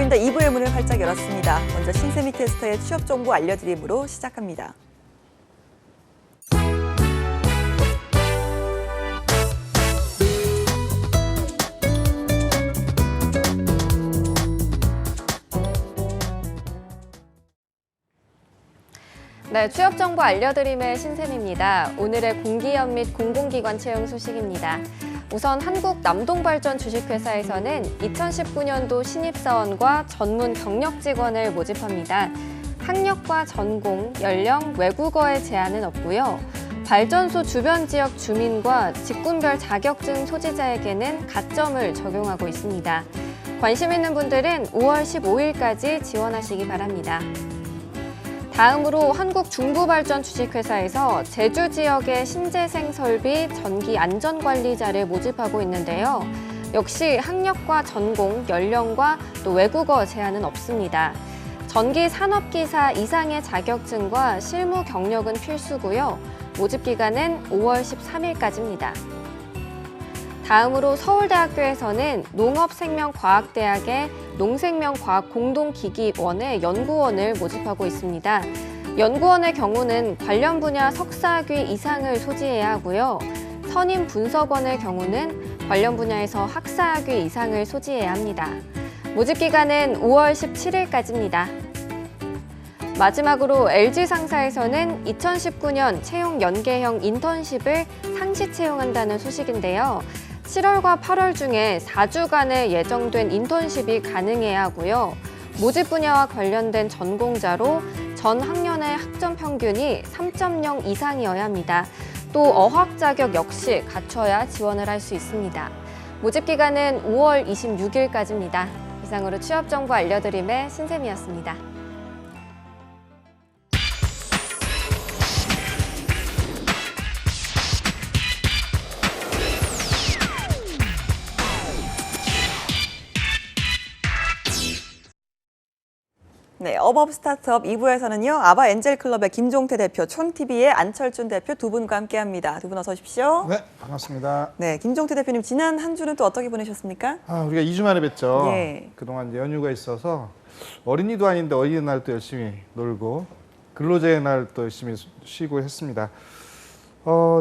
더인더 2부의 문을 활짝 열었습니다. 먼저 신세미 캐스터의 취업 정보 알려드림으로 시작합니다. 네, 취업 정보 알려드림의 신샘입니다. 오늘의 공기업 및 공공기관 채용 소식입니다. 우선 한국 남동발전 주식회사에서는 2019년도 신입사원과 전문 경력 직원을 모집합니다. 학력과 전공, 연령, 외국어에 제한은 없고요. 발전소 주변 지역 주민과 직군별 자격증 소지자에게는 가점을 적용하고 있습니다. 관심 있는 분들은 5월 15일까지 지원하시기 바랍니다. 다음으로 한국중부발전 주식회사에서 제주 지역의 신재생 설비 전기 안전관리자를 모집하고 있는데요. 역시 학력과 전공, 연령과 또 외국어 제한은 없습니다. 전기 산업기사 이상의 자격증과 실무 경력은 필수고요. 모집 기간은 5월 13일까지입니다. 다음으로 서울대학교에서는 농업생명과학대학의 농생명과학공동기기원의 연구원을 모집하고 있습니다. 연구원의 경우는 관련 분야 석사학위 이상을 소지해야 하고요. 선임 분석원의 경우는 관련 분야에서 학사학위 이상을 소지해야 합니다. 모집 기간은 5월 17일까지입니다. 마지막으로 LG상사에서는 2019년 채용 연계형 인턴십을 상시 채용한다는 소식인데요. 7월과 8월 중에 4주간의 예정된 인턴십이 가능해야 하고요. 모집 분야와 관련된 전공자로 전 학년의 학점 평균이 3.0 이상이어야 합니다. 또 어학 자격 역시 갖춰야 지원을 할 수 있습니다. 모집 기간은 5월 26일까지입니다. 이상으로 취업 정보 알려드림의 신샘이었습니다. 네, 업업 스타트업 2부에서는요. 아바 엔젤클럽의 김종태 대표, 촌TV의 안철준 대표 두 분과 함께합니다. 두 분 어서 오십시오. 네, 반갑습니다. 네, 김종태 대표님 지난 한 주는 또 어떻게 보내셨습니까? 우리가 2주 만에 뵀죠. 예. 그동안 이제 연휴가 있어서 어린이도 아닌데 어린이날 또 열심히 놀고 근로자의 날 또 열심히 쉬고 했습니다.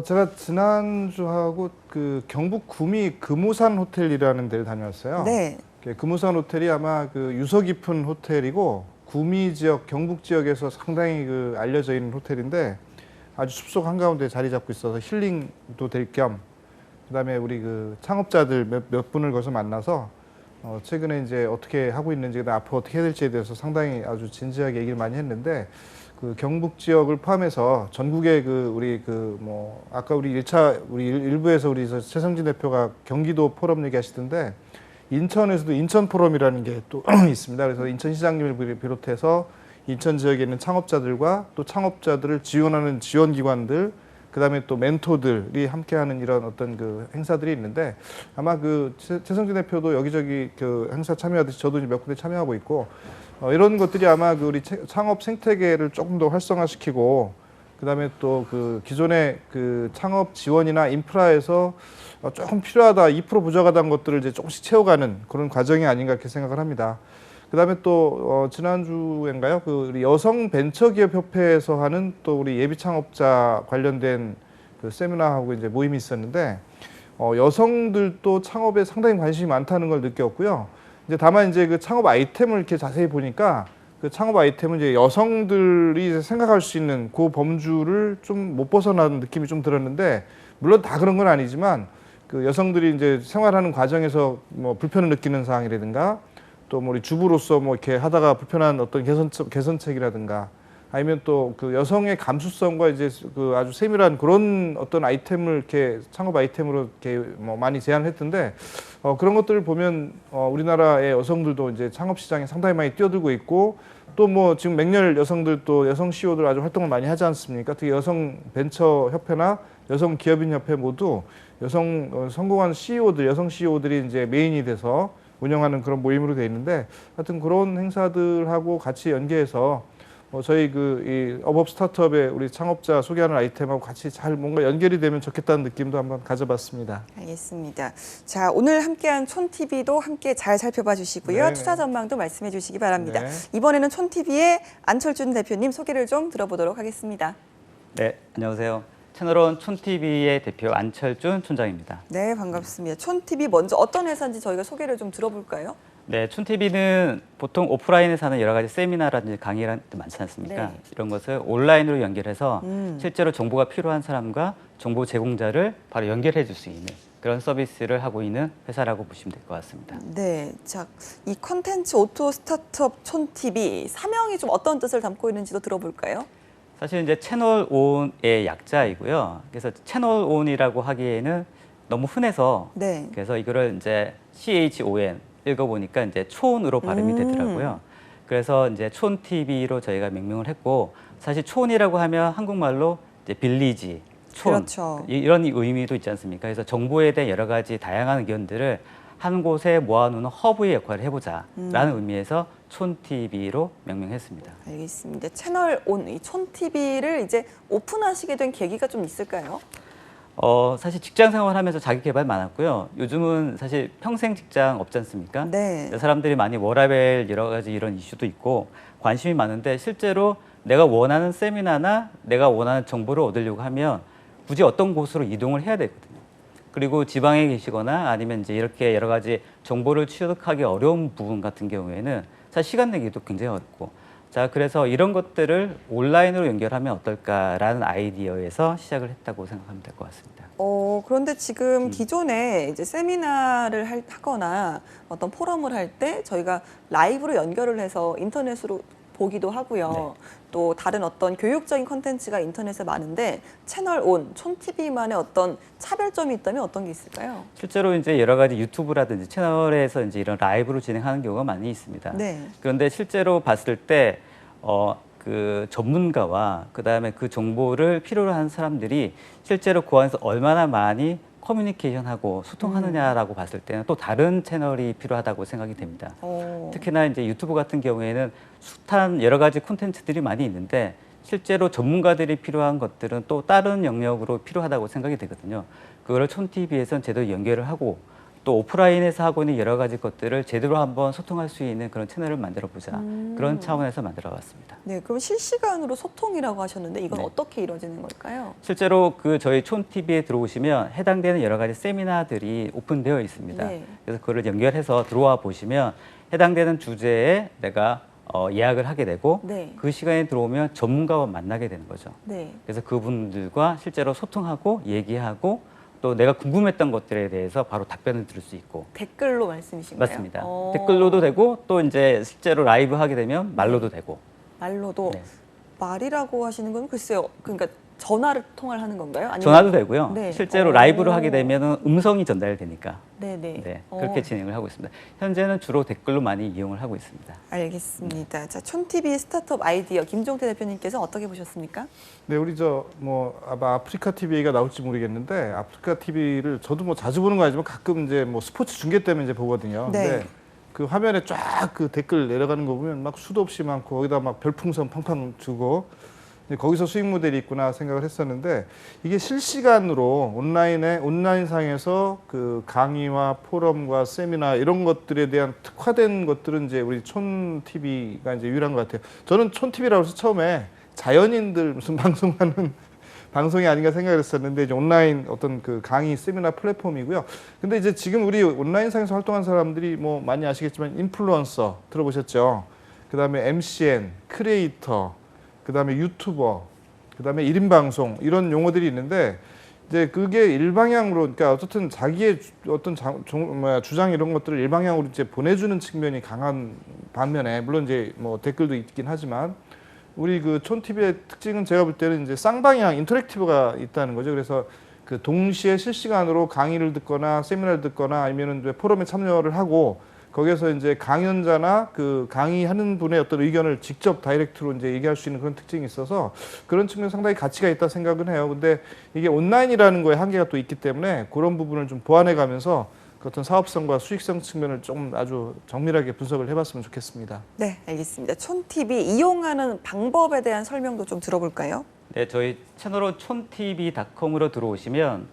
제가 지난주하고 그 경북 구미 금오산 호텔이라는 데를 다녀왔어요. 네. 금오산 호텔이 아마 그 유서 깊은 호텔이고 구미 지역, 경북 지역에서 상당히 그 알려져 있는 호텔인데 아주 숲속 한가운데 자리 잡고 있어서 힐링도 될 겸 그다음에 우리 그 창업자들 몇 분을 거기서 만나서 최근에 이제 어떻게 하고 있는지 그다음 앞으로 어떻게 해야 될지에 대해서 상당히 아주 진지하게 얘기를 많이 했는데 그 경북 지역을 포함해서 전국의 그 우리 그 뭐 아까 우리 1차 우리 일부에서 우리 최성진 대표가 경기도 포럼 얘기하시던데 인천에서도 인천 포럼이라는 게 또 있습니다. 그래서 인천시장님을 비롯해서 인천 지역에 있는 창업자들과 또 창업자들을 지원하는 지원기관들, 그다음에 또 멘토들이 함께하는 이런 어떤 그 행사들이 있는데 아마 그 최성진 대표도 여기저기 그 행사 참여하듯이 저도 몇 군데 참여하고 있고 이런 것들이 아마 그 우리 창업 생태계를 조금 더 활성화시키고 그다음에 또 그 기존의 그 창업 지원이나 인프라에서 조금 필요하다, 2% 부족하다는 것들을 이제 조금씩 채워가는 그런 과정이 아닌가 이렇게 생각을 합니다. 그다음에 또 지난주인가요? 그 우리 여성 벤처기업 협회에서 하는 또 우리 예비 창업자 관련된 그 세미나하고 이제 모임이 있었는데 여성들도 창업에 상당히 관심이 많다는 걸 느꼈고요. 이제 다만 이제 그 창업 아이템을 이렇게 자세히 보니까 그 창업 아이템은 이제 여성들이 생각할 수 있는 그 범주를 좀 못 벗어나는 느낌이 좀 들었는데 물론 다 그런 건 아니지만 그 여성들이 이제 생활하는 과정에서 뭐 불편을 느끼는 사항이라든가 또 뭐 우리 주부로서 뭐 이렇게 하다가 불편한 어떤 개선책이라든가 아니면 또 그 여성의 감수성과 이제 그 아주 세밀한 그런 어떤 아이템을 이렇게 창업 아이템으로 이렇게 뭐 많이 제안을 했던데 그런 것들을 보면 우리나라의 여성들도 이제 창업 시장에 상당히 많이 뛰어들고 있고 또 뭐 지금 맹렬 여성들 또 여성 CEO들 아주 활동을 많이 하지 않습니까? 특히 여성 벤처 협회나 여성 기업인 협회 모두 여성 성공한 CEO들, 여성 CEO들이 이제 메인이 돼서 운영하는 그런 모임으로 돼 있는데 하여튼 그런 행사들하고 같이 연계해서 저희 이 어법 스타트업의 우리 창업자 소개하는 아이템하고 같이 잘 뭔가 연결이 되면 좋겠다는 느낌도 한번 가져봤습니다. 알겠습니다. 자, 오늘 함께한 촌TV도 함께 잘 살펴봐 주시고요. 네네. 투자 전망도 말씀해 주시기 바랍니다. 네. 이번에는 촌TV의 안철준 대표님 소개를 좀 들어보도록 하겠습니다. 네, 안녕하세요. 채널온 촌TV의 대표 안철준 촌장입니다. 네, 반갑습니다. 촌TV 먼저 어떤 회사인지 저희가 소개를 좀 들어볼까요? 네, 촌TV는 보통 오프라인에서 하는 여러 가지 세미나라든지 강의가 많지 않습니까? 네. 이런 것을 온라인으로 연결해서 음. 실제로 정보가 필요한 사람과 정보 제공자를 바로 연결해 줄 수 있는 그런 서비스를 하고 있는 회사라고 보시면 될 것 같습니다. 네, 자, 이 컨텐츠 오토 스타트업 촌TV 사명이 좀 어떤 뜻을 담고 있는지도 들어볼까요? 사실 이제 채널 온의 약자이고요. 그래서 채널 온이라고 하기에는 너무 흔해서 네. 그래서 이거를 이제 CHON 읽어보니까 이제 촌으로 발음이 되더라고요. 그래서 이제 촌TV로 저희가 명명을 했고 사실 촌이라고 하면 한국말로 이제 빌리지, 촌 그렇죠. 이런 의미도 있지 않습니까? 그래서 정보에 대한 여러 가지 다양한 의견들을 한 곳에 모아놓는 허브의 역할을 해보자라는 의미에서 촌TV로 명명했습니다. 알겠습니다. 채널 온, 이 촌TV를 이제 오픈하시게 된 계기가 좀 있을까요? 사실 직장 생활하면서 자기 개발 많았고요. 요즘은 사실 평생 직장 없지 않습니까? 네. 사람들이 많이 워라밸 여러 가지 이런 이슈도 있고 관심이 많은데 실제로 내가 원하는 세미나나 내가 원하는 정보를 얻으려고 하면 굳이 어떤 곳으로 이동을 해야 되거든요. 그리고 지방에 계시거나 아니면 이제 이렇게 여러 가지 정보를 취득하기 어려운 부분 같은 경우에는 사실 시간 내기도 굉장히 어렵고 자 그래서 이런 것들을 온라인으로 연결하면 어떨까라는 아이디어에서 시작을 했다고 생각하면 될 것 같습니다. 그런데 지금 기존에 이제 세미나를 하거나 어떤 포럼을 할 때 저희가 라이브로 연결을 해서 인터넷으로 보기도 하고요. 또 다른 어떤 교육적인 컨텐츠가 인터넷에 많은데 채널 온, 촌TV만의 어떤 차별점이 있다면 어떤 게 있을까요? 실제로 이제 여러 가지 유튜브라든지 채널에서 이제 이런 라이브로 진행하는 경우가 많이 있습니다. 네. 그런데 실제로 봤을 때 그 전문가와 그다음에 그 정보를 필요로 하는 사람들이 실제로 그 안에서 얼마나 많이 커뮤니케이션하고 소통하느냐라고 봤을 때는 또 다른 채널이 필요하다고 생각이 됩니다. 특히나 이제 유튜브 같은 경우에는 숱한 여러 가지 콘텐츠들이 많이 있는데 실제로 전문가들이 필요한 것들은 또 다른 영역으로 필요하다고 생각이 되거든요. 그거를 촌TV에서는 제대로 연결을 하고 또 오프라인에서 하고 있는 여러 가지 것들을 제대로 한번 소통할 수 있는 그런 채널을 만들어 보자. 그런 차원에서 만들어 봤습니다. 네, 그럼 실시간으로 소통이라고 하셨는데 이건 네. 어떻게 이루어지는 걸까요? 실제로 그 저희 촌TV에 들어오시면 해당되는 여러 가지 세미나들이 오픈되어 있습니다. 네. 그래서 그걸 연결해서 들어와 보시면 해당되는 주제에 내가 예약을 하게 되고 네. 그 시간에 들어오면 전문가와 만나게 되는 거죠. 네. 그래서 그분들과 실제로 소통하고 얘기하고 또 내가 궁금했던 것들에 대해서 바로 답변을 들을 수 있고 댓글로 말씀이신가요? 맞습니다. 댓글로도 되고 또 이제 실제로 라이브 하게 되면 말로도 되고 말로도 네. 말이라고 하시는 건 글쎄요. 그러니까 전화를 통화하는 건가요? 아니면 전화도 되고요. 네. 실제로 라이브로 하게 되면 음성이 전달되니까 네네. 네, 그렇게 진행을 하고 있습니다. 현재는 주로 댓글로 많이 이용을 하고 있습니다. 알겠습니다. 자, 촌TV 스타트업 아이디어 김종태 대표님께서 어떻게 보셨습니까? 네, 우리 아마 아프리카 TV가 나올지 모르겠는데 아프리카 TV를 저도 뭐 자주 보는 거 아니지만 가끔 이제 뭐 스포츠 중계 때문에 이제 보거든요. 네. 근데 그 화면에 쫙 그 댓글 내려가는 거 보면 막 수도 없이 많고 거기다 막 별풍선 팡팡 주고 거기서 수익 모델이 있구나 생각을 했었는데 이게 실시간으로 온라인상에서 그 강의와 포럼과 세미나 이런 것들에 대한 특화된 것들은 이제 우리 촌TV가 이제 유일한 것 같아요. 저는 촌TV라고 해서 처음에 자연인들 무슨 방송하는 방송이 아닌가 생각을 했었는데 이제 온라인 어떤 그 강의 세미나 플랫폼이고요. 근데 이제 지금 우리 온라인상에서 활동하는 사람들이 뭐 많이 아시겠지만 인플루언서 들어보셨죠? 그다음에 MCN, 크리에이터, 그다음에 유튜버, 그다음에 1인 방송 이런 용어들이 있는데 이제 그게 일방향으로 그러니까 어쨌든 자기의 어떤 주장 이런 것들을 일방향으로 이제 보내주는 측면이 강한 반면에 물론 이제 뭐 댓글도 있긴 하지만 우리 그 촌TV의 특징은 제가 볼 때는 이제 쌍방향 인터랙티브가 있다는 거죠. 그래서 그 동시에 실시간으로 강의를 듣거나 세미나를 듣거나 아니면은 이제 포럼에 참여를 하고 거기에서 이제 강연자나 그 강의하는 분의 어떤 의견을 직접 다이렉트로 이제 얘기할 수 있는 그런 특징이 있어서 그런 측면 상당히 가치가 있다 생각은 해요. 근데 이게 온라인이라는 거에 한계가 또 있기 때문에 그런 부분을 좀 보완해 가면서 그 어떤 사업성과 수익성 측면을 좀 아주 정밀하게 분석을 해봤으면 좋겠습니다. 네, 알겠습니다. 촌TV 이용하는 방법에 대한 설명도 좀 들어볼까요? 네, 저희 채널은 촌TV.com으로 들어오시면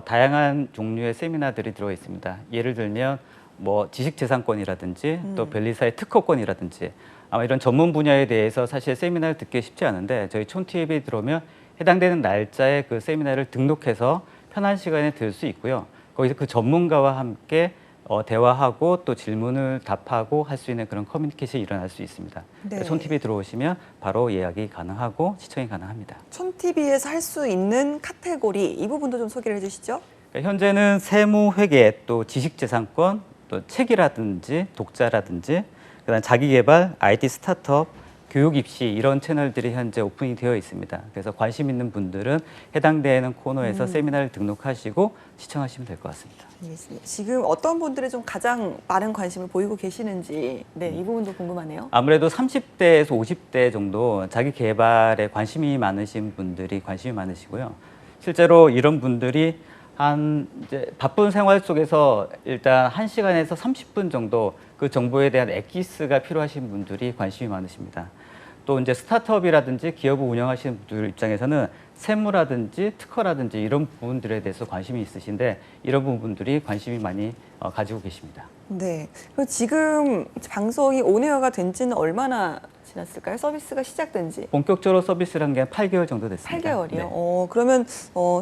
다양한 종류의 세미나들이 들어 있습니다. 예를 들면 뭐 지식재산권이라든지 또 변리사의 특허권이라든지 아마 이런 전문 분야에 대해서 사실 세미나를 듣기 쉽지 않은데 저희 촌TV에 들어오면 해당되는 날짜에 그 세미나를 등록해서 편한 시간에 들을 수 있고요. 거기서 그 전문가와 함께 대화하고 또 질문을 답하고 할 수 있는 그런 커뮤니케이션이 일어날 수 있습니다. 네. 촌TV에 들어오시면 바로 예약이 가능하고 시청이 가능합니다. 촌TV에서 할 수 있는 카테고리 이 부분도 좀 소개를 해주시죠. 그러니까 현재는 세무, 회계, 또 지식재산권, 또 책이라든지 독자라든지 그다음 자기개발, IT 스타트업, 교육 입시 이런 채널들이 현재 오픈이 되어 있습니다. 그래서 관심 있는 분들은 해당되는 코너에서 세미나를 등록하시고 시청하시면 될 것 같습니다. 알겠습니다. 지금 어떤 분들이 좀 가장 많은 관심을 보이고 계시는지 이 부분도 궁금하네요. 아무래도 30대에서 50대 정도 자기 개발에 관심이 많으신 분들이 관심이 많으시고요. 실제로 이런 분들이 이제 바쁜 생활 속에서 일단 1시간에서 30분 정도 그 정보에 대한 엑기스가 필요하신 분들이 관심이 많으십니다. 또 이제 스타트업이라든지 기업을 운영하시는 분들 입장에서는 세무라든지 특허라든지 이런 부분들에 대해서 관심이 있으신데 이런 부분들이 관심이 많이 가지고 계십니다. 네. 그리고 지금 방송이 온에어가 된 지는 얼마나 지났을까요? 서비스가 시작된 지. 본격적으로 서비스를 한 게 8개월 정도 됐습니다. 8개월이요? 네. 그러면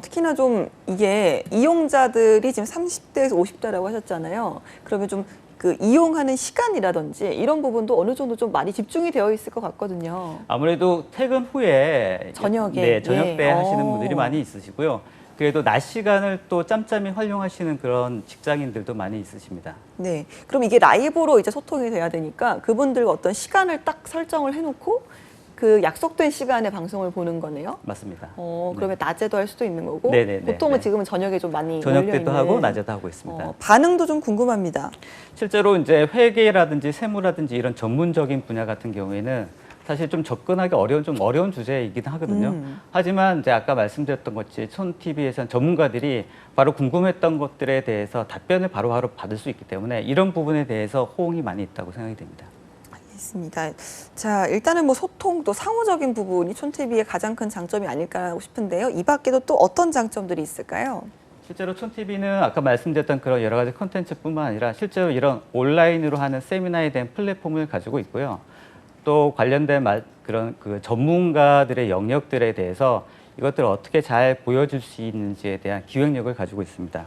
특히나 좀 이게 이용자들이 지금 30대에서 50대라고 하셨잖아요. 그러면 좀 그 이용하는 시간이라든지 이런 부분도 어느 정도 좀 많이 집중이 되어 있을 것 같거든요. 아무래도 퇴근 후에 저녁에, 네, 저녁 때 예. 하시는 분들이 많이 있으시고요. 그래도 낮 시간을 또 짬짬이 활용하시는 그런 직장인들도 많이 있으십니다. 네. 그럼 이게 라이브로 이제 소통이 돼야 되니까 그분들과 어떤 시간을 딱 설정을 해놓고 그 약속된 시간에 방송을 보는 거네요. 맞습니다. 그러면 낮에도 할 수도 있는 거고 네네네. 보통은 네. 지금은 저녁에 좀 많이 저녁 몰려 때도 있는. 하고 낮에도 하고 있습니다. 반응도 좀 궁금합니다. 실제로 이제 회계라든지 세무라든지 이런 전문적인 분야 같은 경우에는 사실 좀 접근하기 어려운 주제이긴 하거든요. 하지만 이제 아까 말씀드렸던 것이 촌TV에서는 전문가들이 바로 궁금했던 것들에 대해서 답변을 바로바로 받을 수 있기 때문에 이런 부분에 대해서 호응이 많이 있다고 생각이 됩니다. 알겠습니다. 자, 일단은 뭐 소통 또 상호적인 부분이 촌TV의 가장 큰 장점이 아닐까 싶은데요. 이 밖에도 또 어떤 장점들이 있을까요? 실제로 촌TV는 아까 말씀드렸던 그런 여러 가지 콘텐츠뿐만 아니라 실제로 이런 온라인으로 하는 세미나에 대한 플랫폼을 가지고 있고요. 또 관련된 그런 그 전문가들의 영역들에 대해서 이것들을 어떻게 잘 보여줄 수 있는지에 대한 기획력을 가지고 있습니다.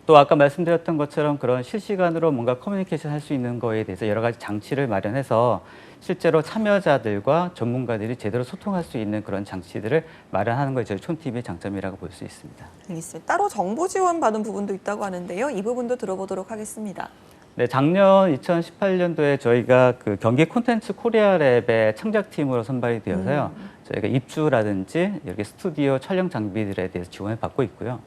또 아까 말씀드렸던 것처럼 그런 실시간으로 뭔가 커뮤니케이션 할 수 있는 거에 대해서 여러 가지 장치를 마련해서 실제로 참여자들과 전문가들이 제대로 소통할 수 있는 그런 장치들을 마련하는 것이 저희 촌TV의 장점이라고 볼 수 있습니다. 알겠습니다. 따로 정보 지원 받은 부분도 있다고 하는데요. 이 부분도 들어보도록 하겠습니다. 네, 작년 2018년도에 저희가 그 경기 콘텐츠 코리아랩의 창작팀으로 선발이 되어서요. 저희가 입주라든지 이렇게 스튜디오 촬영 장비들에 대해서 지원을 받고 있고요.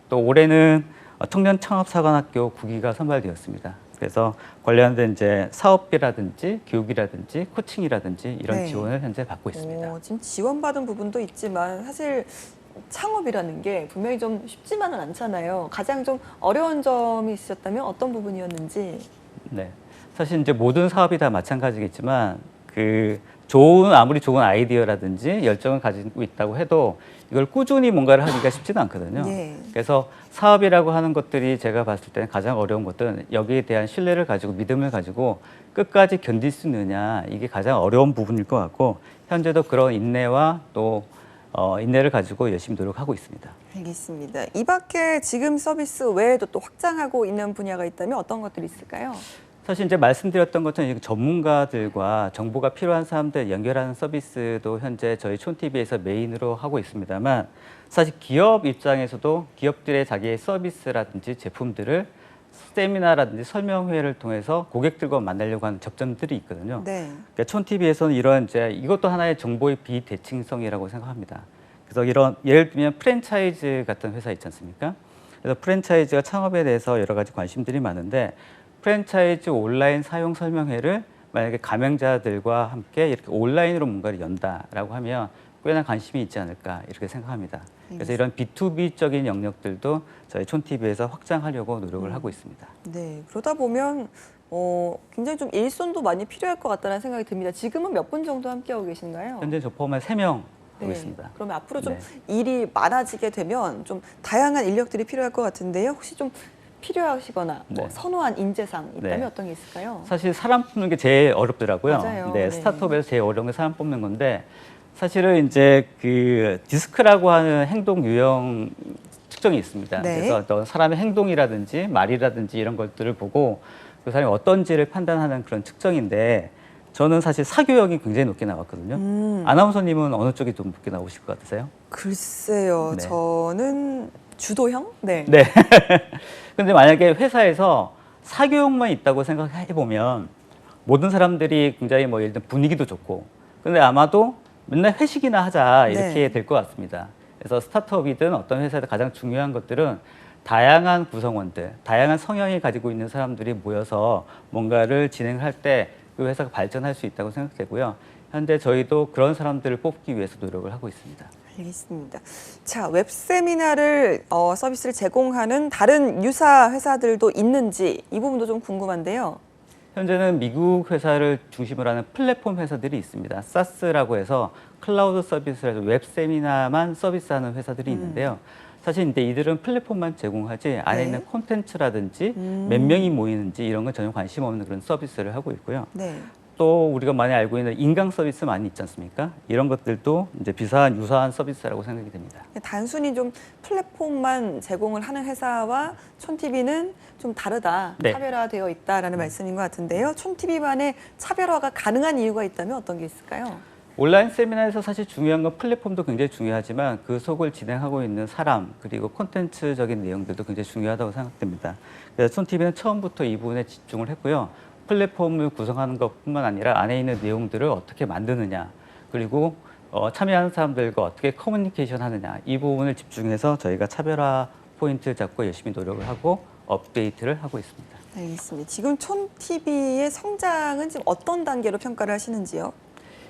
또 올해는 청년 창업사관학교 9기가 선발되었습니다. 그래서 관련된 이제 사업비라든지 교육이라든지 코칭이라든지 이런 네. 지원을 현재 받고 있습니다. 지금 지원받은 부분도 있지만 사실 창업이라는 게 분명히 좀 쉽지만은 않잖아요. 가장 좀 어려운 점이 있으셨다면 어떤 부분이었는지. 네, 사실 이제 모든 사업이 다 마찬가지겠지만 아무리 좋은 아이디어라든지 열정을 가지고 있다고 해도 이걸 꾸준히 뭔가를 하기가 쉽지는 않거든요. 네. 그래서 사업이라고 하는 것들이 제가 봤을 때는 가장 어려운 것들은 여기에 대한 신뢰를 가지고 믿음을 가지고 끝까지 견딜 수 있느냐 이게 가장 어려운 부분일 것 같고 현재도 그런 인내와 또 인내를 가지고 열심히 노력하고 있습니다. 알겠습니다. 이 밖에 지금 서비스 외에도 또 확장하고 있는 분야가 있다면 어떤 것들이 있을까요? 사실 이제 말씀드렸던 것처럼 전문가들과 정보가 필요한 사람들 연결하는 서비스도 현재 저희 촌TV에서 메인으로 하고 있습니다만 사실 기업 입장에서도 기업들의 자기의 서비스라든지 제품들을 세미나라든지 설명회를 통해서 고객들과 만나려고 하는 접점들이 있거든요. 네. 그러니까 촌TV에서는 이것도 하나의 정보의 비대칭성이라고 생각합니다. 그래서 예를 들면 프랜차이즈 같은 회사 있지 않습니까? 그래서 프랜차이즈가 창업에 대해서 여러 가지 관심들이 많은데 프랜차이즈 온라인 사용 설명회를 만약에 가맹자들과 함께 이렇게 온라인으로 뭔가를 연다라고 하면 꽤나 관심이 있지 않을까 이렇게 생각합니다. 그래서 이런 B2B적인 영역들도 저희 촌TV에서 확장하려고 노력을 하고 있습니다. 네, 그러다 보면 굉장히 좀 일손도 많이 필요할 것 같다는 생각이 듭니다. 지금은 몇 분 정도 함께하고 계신가요? 현재 저 포함해 3명 하고 있습니다. 그러면 앞으로 좀 네. 일이 많아지게 되면 좀 다양한 인력들이 필요할 것 같은데요. 혹시 좀 필요하시거나 뭐 네. 선호한 인재상 있다면 네. 어떤 게 있을까요? 사실 사람 뽑는 게 제일 어렵더라고요. 맞아요. 네, 네. 스타트업에서 제일 어려운 게 사람 뽑는 건데 사실은 이제 그 디스크라고 하는 행동 유형 측정이 있습니다. 네. 그래서 어떤 사람의 행동이라든지 말이라든지 이런 것들을 보고 그 사람이 어떤지를 판단하는 그런 측정인데 저는 사실 사교형이 굉장히 높게 나왔거든요. 아나운서님은 어느 쪽이 좀 높게 나오실 것 같으세요? 글쎄요, 네. 저는 주도형? 네. 네. 근데 만약에 회사에서 사교육만 있다고 생각해 보면 모든 사람들이 굉장히 뭐 예를 들면 분위기도 좋고 근데 아마도 맨날 회식이나 하자 이렇게 네. 될 것 같습니다. 그래서 스타트업이든 어떤 회사든 가장 중요한 것들은 다양한 구성원들, 다양한 성향이 가지고 있는 사람들이 모여서 뭔가를 진행할 때 그 회사가 발전할 수 있다고 생각되고요. 현재 저희도 그런 사람들을 뽑기 위해서 노력을 하고 있습니다. 알겠습니다. 자, 웹 세미나를 서비스를 제공하는 다른 유사 회사들도 있는지 이 부분도 좀 궁금한데요. 현재는 미국 회사를 중심으로 하는 플랫폼 회사들이 있습니다. SaaS라고 해서 클라우드 서비스라서 웹 세미나만 서비스하는 회사들이 있는데요. 사실 이제 이들은 플랫폼만 제공하지 안에 네. 있는 콘텐츠라든지 몇 명이 모이는지 이런 건 전혀 관심 없는 그런 서비스를 하고 있고요. 네. 또 우리가 많이 알고 있는 인강 서비스 많이 있지 않습니까? 이런 것들도 이제 비슷한 유사한 서비스라고 생각이 됩니다. 단순히 좀 플랫폼만 제공을 하는 회사와 촌TV는 좀 다르다, 네. 차별화되어 있다라는 말씀인 것 같은데요. 촌TV만의 차별화가 가능한 이유가 있다면 어떤 게 있을까요? 온라인 세미나에서 사실 중요한 건 플랫폼도 굉장히 중요하지만 그 속을 진행하고 있는 사람 그리고 콘텐츠적인 내용들도 굉장히 중요하다고 생각됩니다. 그래서 촌TV는 처음부터 이 부분에 집중을 했고요. 플랫폼을 구성하는 것뿐만 아니라 안에 있는 내용들을 어떻게 만드느냐 그리고 참여하는 사람들과 어떻게 커뮤니케이션 하느냐 이 부분을 집중해서 저희가 차별화 포인트를 잡고 열심히 노력을 하고 업데이트를 하고 있습니다. 알겠습니다. 지금 촌TV의 성장은 지금 어떤 단계로 평가를 하시는지요?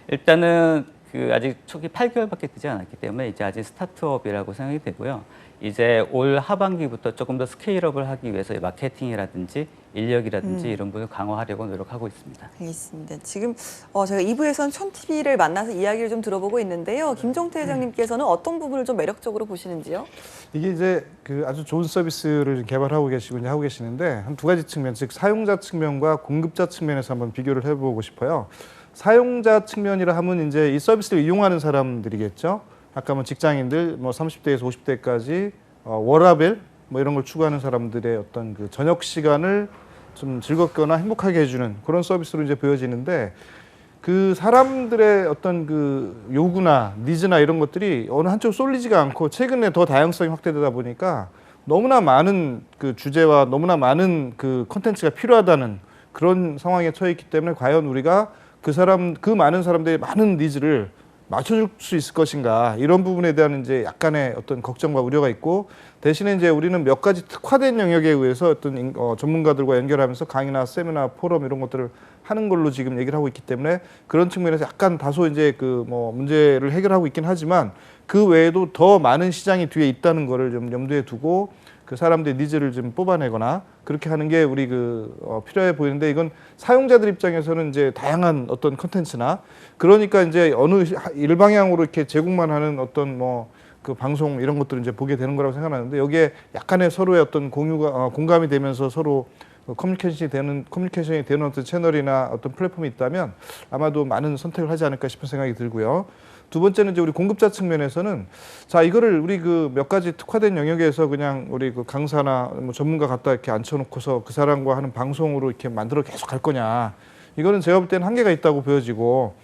일단은 그 아직 초기 8개월밖에 되지 않았기 때문에 이제 아직 스타트업이라고 생각이 되고요. 이제 올 하반기부터 조금 더 스케일업을 하기 위해서 마케팅이라든지 인력이라든지 이런 부분을 강화하려고 노력하고 있습니다. 알겠습니다. 지금 제가 2부에서는 촌TV를 만나서 이야기를 좀 들어보고 있는데요. 김종태 회장님께서는 어떤 부분을 좀 매력적으로 보시는지요? 이게 이제 그 아주 좋은 서비스를 개발하고 계시고 이제 하고 계시는데 한 두 가지 측면, 즉 사용자 측면과 공급자 측면에서 한번 비교를 해보고 싶어요. 사용자 측면이라 하면 이제 이 서비스를 이용하는 사람들이겠죠. 아까 뭐 직장인들, 뭐 30대에서 50대까지 워라밸 뭐 이런 걸 추구하는 사람들의 어떤 그 저녁 시간을 좀 즐겁거나 행복하게 해주는 그런 서비스로 이제 보여지는데 그 사람들의 어떤 그 요구나 니즈나 이런 것들이 어느 한쪽 쏠리지가 않고 최근에 더 다양성이 확대되다 보니까 너무나 많은 그 주제와 너무나 많은 그 콘텐츠가 필요하다는 그런 상황에 처해 있기 때문에 과연 우리가 그 많은 사람들의 많은 니즈를 맞춰줄 수 있을 것인가 이런 부분에 대한 이제 약간의 어떤 걱정과 우려가 있고 대신에 이제 우리는 몇 가지 특화된 영역에 의해서 어떤 전문가들과 연결하면서 강의나 세미나 포럼 이런 것들을 하는 걸로 지금 얘기를 하고 있기 때문에 그런 측면에서 약간 다소 이제 그 뭐 문제를 해결하고 있긴 하지만 그 외에도 더 많은 시장이 뒤에 있다는 거를 좀 염두에 두고 그 사람들의 니즈를 좀 뽑아내거나 그렇게 하는 게 우리 필요해 보이는데 이건 사용자들 입장에서는 이제 다양한 어떤 컨텐츠나 그러니까 이제 어느 일방향으로 이렇게 제공만 하는 어떤 그 방송 이런 것들을 이제 보게 되는 거라고 생각하는데 여기에 약간의 서로의 어떤 공감이 되면서 서로 커뮤니케이션이 되는 어떤 채널이나 어떤 플랫폼이 있다면 아마도 많은 선택을 하지 않을까 싶은 생각이 들고요. 두 번째는 이제 우리 공급자 측면에서는 자 이거를 우리 그 몇 가지 특화된 영역에서 그냥 우리 그 강사나 뭐 전문가 갖다 이렇게 앉혀놓고서 그 사람과 하는 방송으로 이렇게 만들어 계속 갈 거냐 이거는 제가 볼 때는 한계가 있다고 보여지고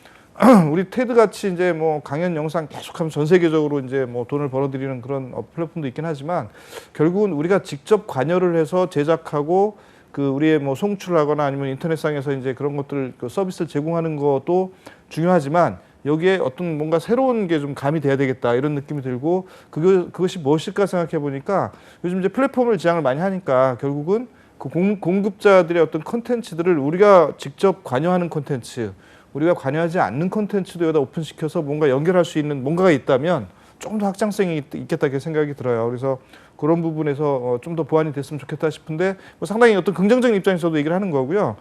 우리 테드 같이 이제 뭐 강연 영상 계속하면 전 세계적으로 이제 뭐 돈을 벌어들이는 그런 플랫폼도 있긴 하지만 결국은 우리가 직접 관여를 해서 제작하고 그 우리의 뭐 송출하거나 아니면 인터넷상에서 이제 그런 것들 그 서비스를 제공하는 것도 중요하지만 여기에 어떤 뭔가 새로운 게 좀 가미돼야 되겠다 이런 느낌이 들고 그것이 무엇일까 생각해 보니까 요즘 이제 플랫폼을 지향을 많이 하니까 결국은 그 공급자들의 어떤 콘텐츠들을 우리가 직접 관여하는 콘텐츠 우리가 관여하지 않는 콘텐츠도 여기다 오픈시켜서 뭔가 연결할 수 있는 뭔가가 있다면 좀 더 확장성이 있겠다 이렇게 생각이 들어요. 그래서 그런 부분에서 좀 더 보완이 됐으면 좋겠다 싶은데 뭐 상당히 어떤 긍정적인 입장에서도 얘기를 하는 거고요.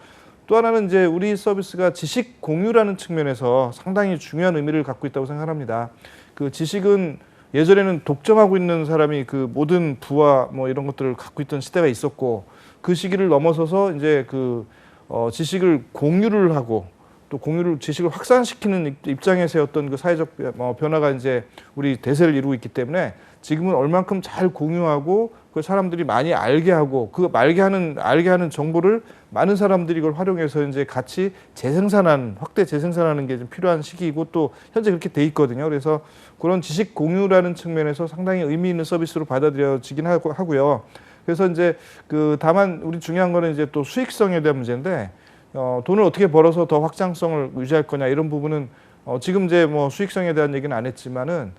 또 하나는 이제 우리 서비스가 지식 공유라는 측면에서 상당히 중요한 의미를 갖고 있다고 생각합니다. 그 지식은 예전에는 독점하고 있는 사람이 그 모든 부와 뭐 이런 것들을 갖고 있던 시대가 있었고 그 시기를 넘어서서 이제 그 지식을 공유를 하고 또 지식을 확산시키는 입장에서의 어떤 그 사회적 변화가 이제 우리 대세를 이루고 있기 때문에 지금은 얼만큼 잘 공유하고 그 사람들이 많이 알게 하고 그 알게 하는 정보를 많은 사람들이 이걸 활용해서 이제 같이 확대 재생산하는 게 좀 필요한 시기이고 또 현재 그렇게 돼 있거든요. 그래서 그런 지식 공유라는 측면에서 상당히 의미 있는 서비스로 받아들여지긴 하고요. 그래서 이제 그 다만 우리 중요한 거는 이제 또 수익성에 대한 문제인데 돈을 어떻게 벌어서 더 확장성을 유지할 거냐 이런 부분은 지금 이제 뭐 수익성에 대한 얘기는 안 했지만은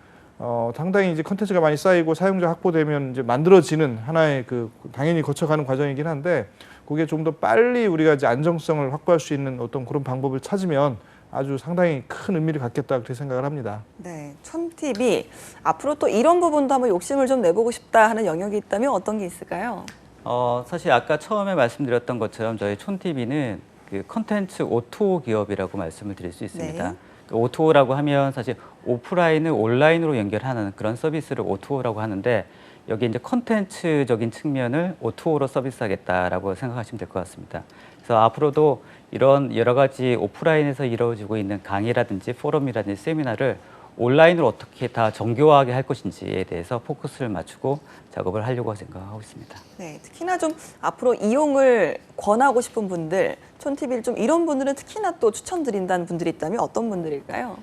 상당히 이제 컨텐츠가 많이 쌓이고 사용자 확보되면 이제 만들어지는 하나의 그 당연히 거쳐가는 과정이긴 한데 그게 좀 더 빨리 우리가 이제 안정성을 확보할 수 있는 어떤 그런 방법을 찾으면 아주 상당히 큰 의미를 갖겠다 그렇게 생각을 합니다. 네, 촌TV 앞으로 또 이런 부분도 한번 욕심을 좀 내보고 싶다 하는 영역이 있다면 어떤 게 있을까요? 사실 아까 처음에 말씀드렸던 것처럼 저희 촌TV는 그 컨텐츠 O2O 기업이라고 말씀을 드릴 수 있습니다. 네. 그 O2O라고 하면 사실 오프라인을 온라인으로 연결하는 그런 서비스를 O2O라고 하는데 여기 이제 컨텐츠적인 측면을 O2O로 서비스하겠다라고 생각하시면 될 것 같습니다. 그래서 앞으로도 이런 여러 가지 오프라인에서 이루어지고 있는 강의라든지 포럼이라든지 세미나를 온라인으로 어떻게 다 정교화하게 할 것인지에 대해서 포커스를 맞추고 작업을 하려고 생각하고 있습니다. 네, 특히나 좀 앞으로 이용을 권하고 싶은 분들, 촌TV를 좀 이런 분들은 특히나 또 추천드린다는 분들이 있다면 어떤 분들일까요?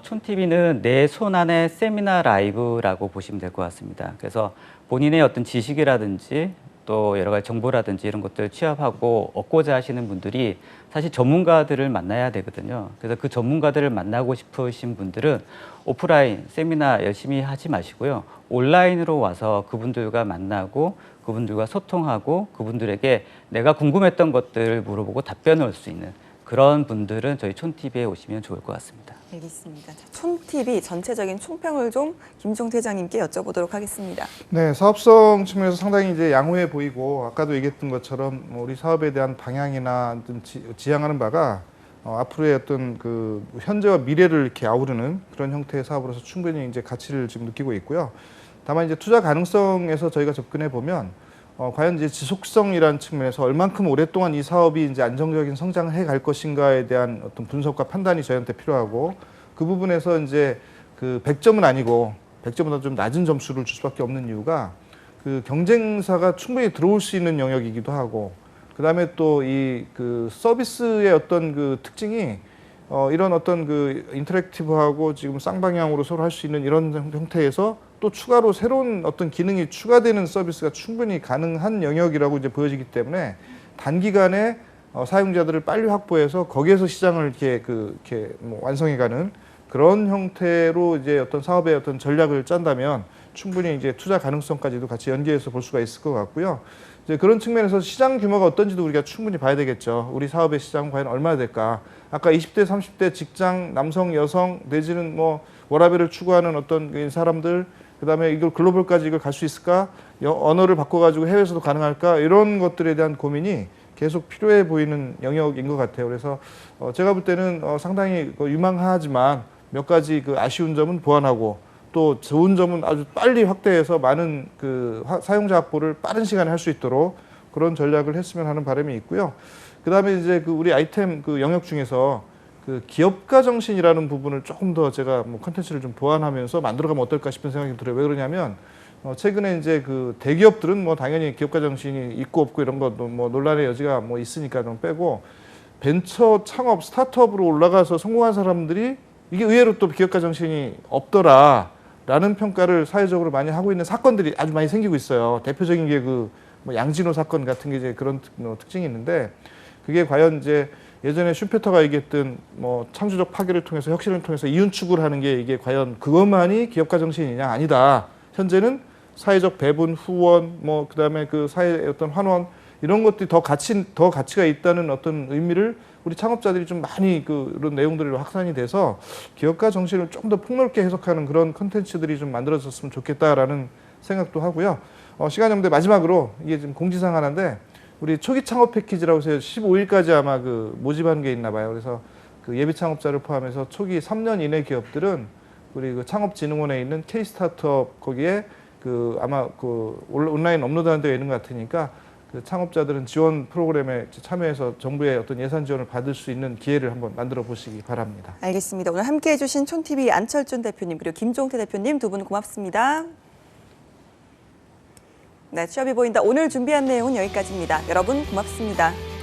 촌TV는 내 손 안의 세미나 라이브라고 보시면 될 것 같습니다. 그래서 본인의 어떤 지식이라든지 또 여러 가지 정보라든지 이런 것들을 취합하고 얻고자 하시는 분들이 사실 전문가들을 만나야 되거든요. 그래서 그 전문가들을 만나고 싶으신 분들은 오프라인 세미나 열심히 하지 마시고요. 온라인으로 와서 그분들과 만나고 그분들과 소통하고 그분들에게 내가 궁금했던 것들을 물어보고 답변을 할 수 있는 그런 분들은 저희 촌TV에 오시면 좋을 것 같습니다. 알겠습니다. 자, 촌TV 전체적인 총평을 좀 김종태 회장님께 여쭤보도록 하겠습니다. 네, 사업성 측면에서 상당히 이제 양호해 보이고 아까도 얘기했던 것처럼 우리 사업에 대한 방향이나 지향하는 바가 앞으로의 어떤 그 현재와 미래를 이렇게 아우르는 그런 형태의 사업으로서 충분히 이제 가치를 지금 느끼고 있고요. 다만 이제 투자 가능성에서 저희가 접근해 보면 과연 이제 지속성이라는 측면에서 얼만큼 오랫동안 이 사업이 이제 안정적인 성장을 해 갈 것인가에 대한 어떤 분석과 판단이 저희한테 필요하고 그 부분에서 이제 그 100점은 아니고 100점보다 좀 낮은 점수를 줄 수밖에 없는 이유가 그 경쟁사가 충분히 들어올 수 있는 영역이기도 하고 그다음에 또 이 그 서비스의 어떤 그 특징이 이런 어떤 그 인터랙티브하고 지금 쌍방향으로 서로 할 수 있는 이런 형태에서 또 추가로 새로운 어떤 기능이 추가되는 서비스가 충분히 가능한 영역이라고 이제 보여지기 때문에 단기간에 사용자들을 빨리 확보해서 거기에서 시장을 이렇게 뭐 완성해가는 그런 형태로 이제 어떤 사업의 어떤 전략을 짠다면 충분히 이제 투자 가능성까지도 같이 연계해서 볼 수가 있을 것 같고요. 이제 그런 측면에서 시장 규모가 어떤지도 우리가 충분히 봐야 되겠죠. 우리 사업의 시장은 과연 얼마나 될까? 아까 20대, 30대 직장, 남성, 여성 내지는 뭐 워라밸을 추구하는 어떤 사람들 그다음에 이걸 글로벌까지 이걸 갈 수 있을까? 언어를 바꿔가지고 해외에서도 가능할까? 이런 것들에 대한 고민이 계속 필요해 보이는 영역인 것 같아요. 그래서 제가 볼 때는 상당히 유망하지만 몇 가지 그 아쉬운 점은 보완하고 또 좋은 점은 아주 빨리 확대해서 많은 그 사용자 확보를 빠른 시간에 할 수 있도록 그런 전략을 했으면 하는 바람이 있고요. 그다음에 이제 그 우리 아이템 그 영역 중에서 그 기업가 정신이라는 부분을 조금 더 제가 뭐 컨텐츠를 좀 보완하면서 만들어가면 어떨까 싶은 생각이 들어요. 왜 그러냐면 최근에 이제 그 대기업들은 뭐 당연히 기업가 정신이 있고 없고 이런 것도 뭐 논란의 여지가 뭐 있으니까 좀 빼고 벤처 창업 스타트업으로 올라가서 성공한 사람들이 이게 의외로 또 기업가 정신이 없더라라는 평가를 사회적으로 많이 하고 있는 사건들이 아주 많이 생기고 있어요. 대표적인 게 그 뭐 양진호 사건 같은 게 이제 그런 특징이 있는데 그게 과연 이제 예전에 슈페터가 얘기했던 뭐 창조적 파괴를 통해서 혁신을 통해서 이윤 추구를 하는 게 이게 과연 그것만이 기업가 정신이냐 아니다. 현재는 사회적 배분, 후원, 뭐 그다음에 그 사회의 어떤 환원 이런 것들이 더 가치가 있다는 어떤 의미를 우리 창업자들이 좀 많이 그런 내용들이 확산이 돼서 기업가 정신을 좀 더 폭넓게 해석하는 그런 컨텐츠들이 좀 만들어졌으면 좋겠다라는 생각도 하고요. 시간이 없는데 마지막으로 이게 지금 공지사항 하나인데 우리 초기 창업 패키지라고 해서 15일까지 아마 그 모집하는 게 있나 봐요. 그래서 그 예비 창업자를 포함해서 초기 3년 이내 기업들은 우리 그 창업진흥원에 있는 K-스타트업 거기에 그 아마 그 온라인 업로드하는 데가 있는 것 같으니까 그 창업자들은 지원 프로그램에 참여해서 정부의 어떤 예산 지원을 받을 수 있는 기회를 한번 만들어 보시기 바랍니다. 알겠습니다. 오늘 함께해 주신 촌TV 안철준 대표님 그리고 김종태 대표님 두 분 고맙습니다. 네, 취업이 보인다. 오늘 준비한 내용은 여기까지입니다. 여러분 고맙습니다.